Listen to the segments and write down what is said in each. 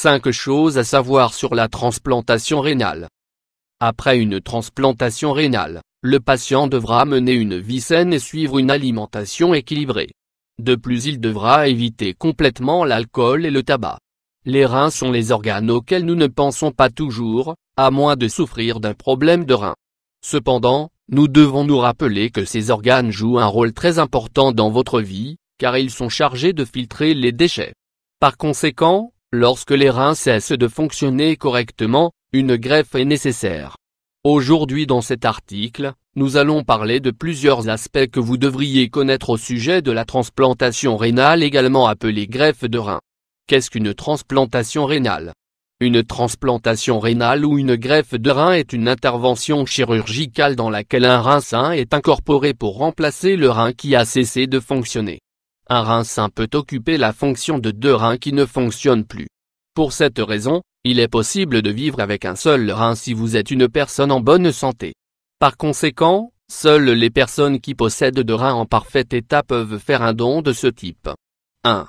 5 choses à savoir sur la transplantation rénale. Après une transplantation rénale, le patient devra mener une vie saine et suivre une alimentation équilibrée. De plus, il devra éviter complètement l'alcool et le tabac. Les reins sont les organes auxquels nous ne pensons pas toujours, à moins de souffrir d'un problème de rein. Cependant, nous devons nous rappeler que ces organes jouent un rôle très important dans votre vie, car ils sont chargés de filtrer les déchets. Par conséquent, lorsque les reins cessent de fonctionner correctement, une greffe est nécessaire. Aujourd'hui dans cet article, nous allons parler de plusieurs aspects que vous devriez connaître au sujet de la transplantation rénale, également appelée greffe de rein. Qu'est-ce qu'une transplantation rénale? Une transplantation rénale ou une greffe de rein est une intervention chirurgicale dans laquelle un rein sain est incorporé pour remplacer le rein qui a cessé de fonctionner. Un rein sain peut occuper la fonction de 2 reins qui ne fonctionnent plus. Pour cette raison, il est possible de vivre avec un seul rein si vous êtes une personne en bonne santé. Par conséquent, seules les personnes qui possèdent 2 reins en parfait état peuvent faire un don de ce type. 1.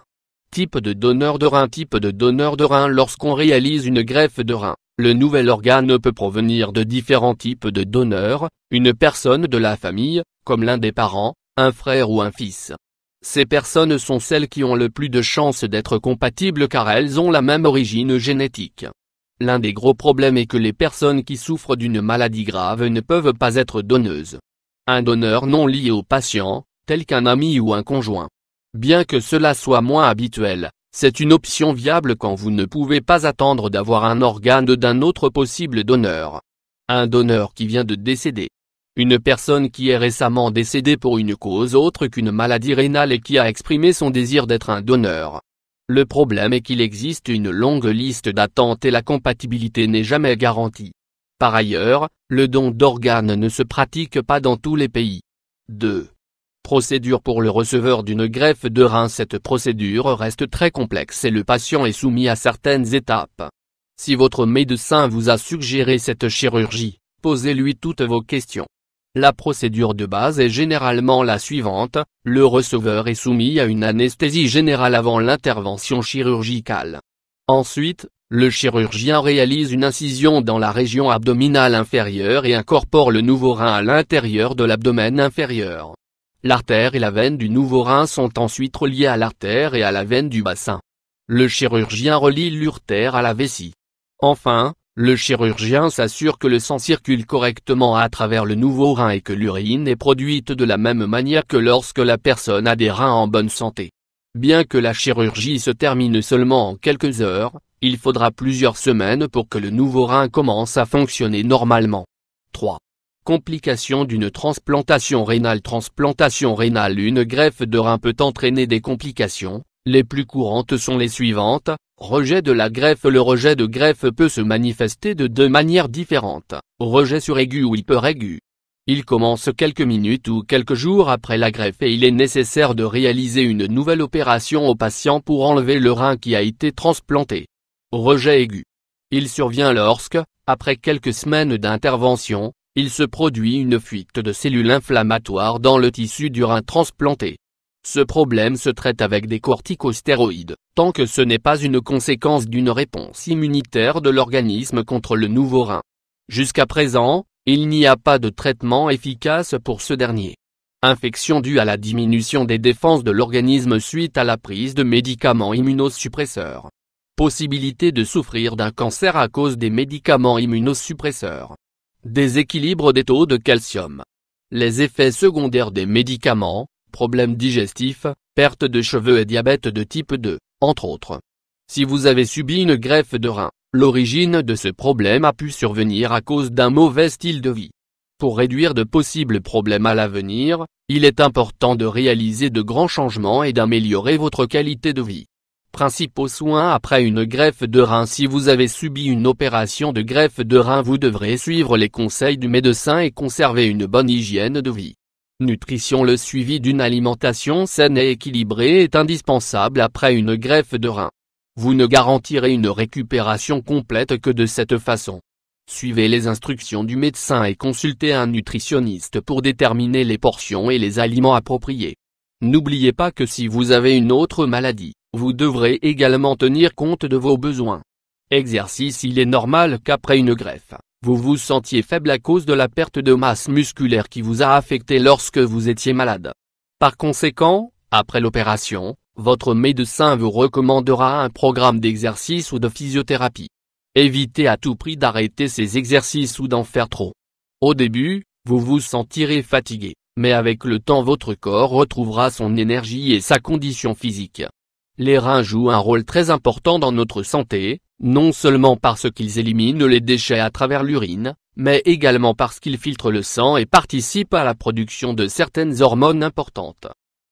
Type de donneur de rein. Type de donneur de rein. Lorsqu'on réalise une greffe de rein, le nouvel organe peut provenir de différents types de donneurs, une personne de la famille, comme l'un des parents, un frère ou un fils. Ces personnes sont celles qui ont le plus de chances d'être compatibles car elles ont la même origine génétique. L'un des gros problèmes est que les personnes qui souffrent d'une maladie grave ne peuvent pas être donneuses. Un donneur non lié au patient, tel qu'un ami ou un conjoint. Bien que cela soit moins habituel, c'est une option viable quand vous ne pouvez pas attendre d'avoir un organe d'un autre possible donneur. Un donneur qui vient de décéder. Une personne qui est récemment décédée pour une cause autre qu'une maladie rénale et qui a exprimé son désir d'être un donneur. Le problème est qu'il existe une longue liste d'attente et la compatibilité n'est jamais garantie. Par ailleurs, le don d'organes ne se pratique pas dans tous les pays. 2. Procédure pour le receveur d'une greffe de rein. Cette procédure reste très complexe et le patient est soumis à certaines étapes. Si votre médecin vous a suggéré cette chirurgie, posez-lui toutes vos questions. La procédure de base est généralement la suivante, le receveur est soumis à une anesthésie générale avant l'intervention chirurgicale. Ensuite, le chirurgien réalise une incision dans la région abdominale inférieure et incorpore le nouveau rein à l'intérieur de l'abdomen inférieur. L'artère et la veine du nouveau rein sont ensuite reliées à l'artère et à la veine du bassin. Le chirurgien relie l'urtère à la vessie. Enfin, le chirurgien s'assure que le sang circule correctement à travers le nouveau rein et que l'urine est produite de la même manière que lorsque la personne a des reins en bonne santé. Bien que la chirurgie se termine seulement en quelques heures, il faudra plusieurs semaines pour que le nouveau rein commence à fonctionner normalement. 3. Complications d'une transplantation rénale. Transplantation rénale. Une greffe de rein peut entraîner des complications. Les plus courantes sont les suivantes. Rejet de la greffe. Le rejet de greffe peut se manifester de 2 manières différentes, rejet suraigu ou hyperaigu. Il commence quelques minutes ou quelques jours après la greffe et il est nécessaire de réaliser une nouvelle opération au patient pour enlever le rein qui a été transplanté. Rejet aigu. Il survient lorsque, après quelques semaines d'intervention, il se produit une fuite de cellules inflammatoires dans le tissu du rein transplanté. Ce problème se traite avec des corticostéroïdes, tant que ce n'est pas une conséquence d'une réponse immunitaire de l'organisme contre le nouveau rein. Jusqu'à présent, il n'y a pas de traitement efficace pour ce dernier. Infection due à la diminution des défenses de l'organisme suite à la prise de médicaments immunosuppresseurs. Possibilité de souffrir d'un cancer à cause des médicaments immunosuppresseurs. Déséquilibre des taux de calcium. Les effets secondaires des médicaments, problèmes digestifs, perte de cheveux et diabète de type 2, entre autres. Si vous avez subi une greffe de rein, l'origine de ce problème a pu survenir à cause d'un mauvais style de vie. Pour réduire de possibles problèmes à l'avenir, il est important de réaliser de grands changements et d'améliorer votre qualité de vie. Principaux soins après une greffe de rein. Si vous avez subi une opération de greffe de rein, vous devrez suivre les conseils du médecin et conserver une bonne hygiène de vie. Nutrition. Le suivi d'une alimentation saine et équilibrée est indispensable après une greffe de rein. Vous ne garantirez une récupération complète que de cette façon. Suivez les instructions du médecin et consultez un nutritionniste pour déterminer les portions et les aliments appropriés. N'oubliez pas que si vous avez une autre maladie, vous devrez également tenir compte de vos besoins. Exercice. Il est normal qu'après une greffe, vous vous sentiez faible à cause de la perte de masse musculaire qui vous a affecté lorsque vous étiez malade. Par conséquent, après l'opération, votre médecin vous recommandera un programme d'exercice ou de physiothérapie. Évitez à tout prix d'arrêter ces exercices ou d'en faire trop. Au début, vous vous sentirez fatigué, mais avec le temps votre corps retrouvera son énergie et sa condition physique. Les reins jouent un rôle très important dans notre santé, non seulement parce qu'ils éliminent les déchets à travers l'urine, mais également parce qu'ils filtrent le sang et participent à la production de certaines hormones importantes.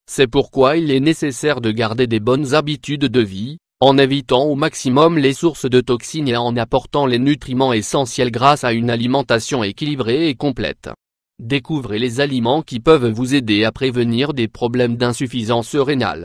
C'est pourquoi il est nécessaire de garder des bonnes habitudes de vie, en évitant au maximum les sources de toxines et en apportant les nutriments essentiels grâce à une alimentation équilibrée et complète. Découvrez les aliments qui peuvent vous aider à prévenir des problèmes d'insuffisance rénale.